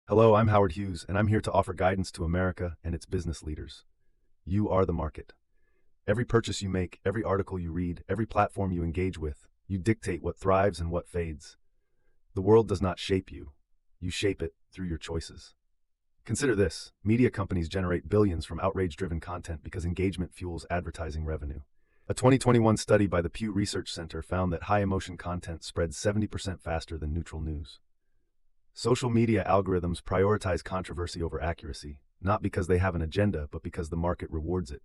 Hello, I'm Howard Hughes, and I'm here to offer guidance to America and its business leaders. You are the market. Every purchase you make, every article you read, every platform you engage with, you dictate what thrives and what fades. The world does not shape you. You shape it through your choices. Consider this: media companies generate billions from outrage-driven content because engagement fuels advertising revenue. A 2021 study by the Pew Research Center found that high-emotion content spreads 70% faster than neutral news. Social media algorithms prioritize controversy over accuracy, not because they have an agenda, but because the market rewards it.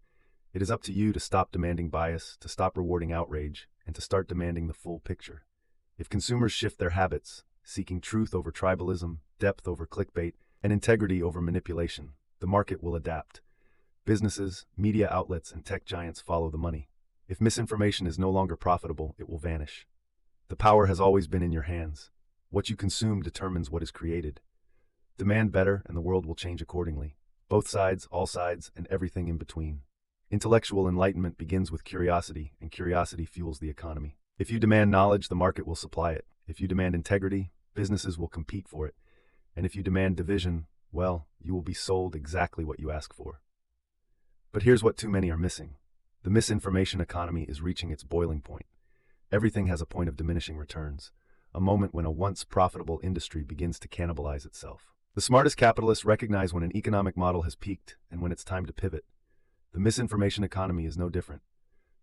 It is up to you to stop demanding bias, to stop rewarding outrage, and to start demanding the full picture. If consumers shift their habits, seeking truth over tribalism, depth over clickbait, and integrity over manipulation, the market will adapt. Businesses, media outlets, and tech giants follow the money. If misinformation is no longer profitable, it will vanish. The power has always been in your hands. What you consume determines what is created. Demand better, and the world will change accordingly. Both sides, all sides, and everything in between. Intellectual enlightenment begins with curiosity, and curiosity fuels the economy. If you demand knowledge, the market will supply it. If you demand integrity, businesses will compete for it. And if you demand division, well, you will be sold exactly what you ask for. But here's what too many are missing. The misinformation economy is reaching its boiling point. Everything has a point of diminishing returns. A moment when a once profitable industry begins to cannibalize itself. The smartest capitalists recognize when an economic model has peaked and when it's time to pivot. The misinformation economy is no different.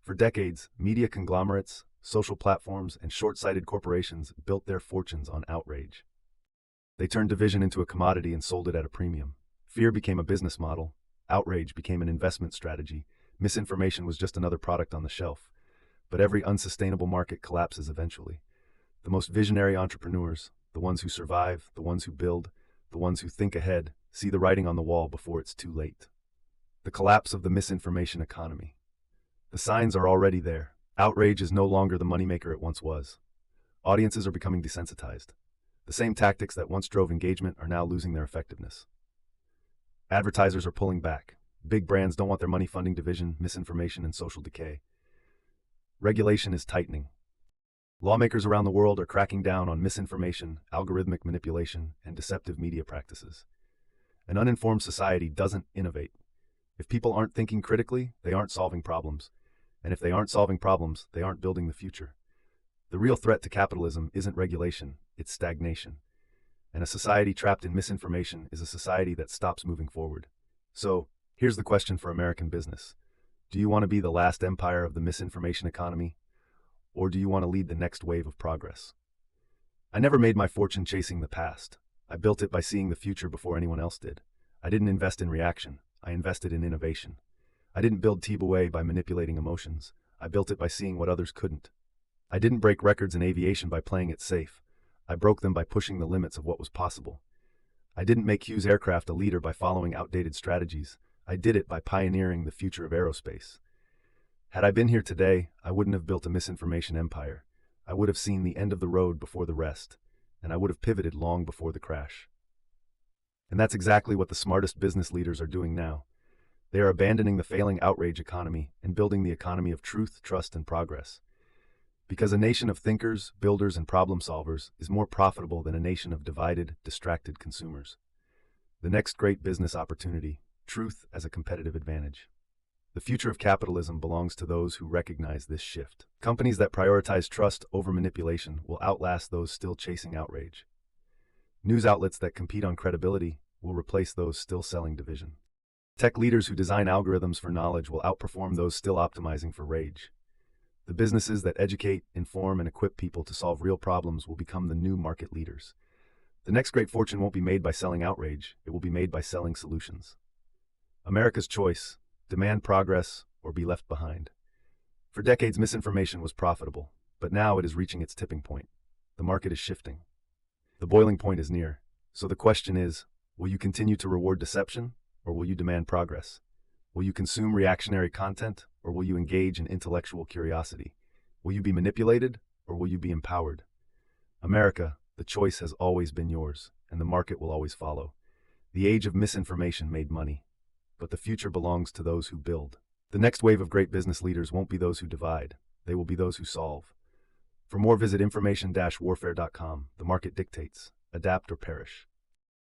For decades, media conglomerates, social platforms, and short-sighted corporations built their fortunes on outrage. They turned division into a commodity and sold it at a premium. Fear became a business model. Outrage became an investment strategy. Misinformation was just another product on the shelf. But every unsustainable market collapses eventually. The most visionary entrepreneurs, the ones who survive, the ones who build, the ones who think ahead, see the writing on the wall before it's too late. The collapse of the misinformation economy. The signs are already there. Outrage is no longer the moneymaker it once was. Audiences are becoming desensitized. The same tactics that once drove engagement are now losing their effectiveness. Advertisers are pulling back. Big brands don't want their money funding division, misinformation, and social decay. Regulation is tightening. Lawmakers around the world are cracking down on misinformation, algorithmic manipulation, and deceptive media practices. An uninformed society doesn't innovate. If people aren't thinking critically, they aren't solving problems. And if they aren't solving problems, they aren't building the future. The real threat to capitalism isn't regulation, it's stagnation. And a society trapped in misinformation is a society that stops moving forward. So, here's the question for American business. Do you want to be the last empire of the misinformation economy? Or do you want to lead the next wave of progress? I never made my fortune chasing the past. I built it by seeing the future before anyone else did. I didn't invest in reaction. I invested in innovation. I didn't build TBA by manipulating emotions. I built it by seeing what others couldn't. I didn't break records in aviation by playing it safe. I broke them by pushing the limits of what was possible. I didn't make Hughes aircraft a leader by following outdated strategies. I did it by pioneering the future of aerospace. Had I been here today, I wouldn't have built a misinformation empire. I would have seen the end of the road before the rest, and I would have pivoted long before the crash. And that's exactly what the smartest business leaders are doing now. They are abandoning the failing outrage economy and building the economy of truth, trust, and progress. Because a nation of thinkers, builders, and problem solvers is more profitable than a nation of divided, distracted consumers. The next great business opportunity: truth as a competitive advantage. The future of capitalism belongs to those who recognize this shift. Companies that prioritize trust over manipulation will outlast those still chasing outrage. News outlets that compete on credibility will replace those still selling division. Tech leaders who design algorithms for knowledge will outperform those still optimizing for rage. The businesses that educate, inform, and equip people to solve real problems will become the new market leaders. The next great fortune won't be made by selling outrage, it will be made by selling solutions. America's choice: demand progress or be left behind. For decades, misinformation was profitable, but now it is reaching its tipping point. The market is shifting. The boiling point is near. So the question is, will you continue to reward deception, or will you demand progress? Will you consume reactionary content, or will you engage in intellectual curiosity? Will you be manipulated, or will you be empowered? America, the choice has always been yours, and the market will always follow. The age of misinformation made money, but the future belongs to those who build. The next wave of great business leaders won't be those who divide. They will be those who solve. For more, visit information-warfare.com. The market dictates. Adapt or perish.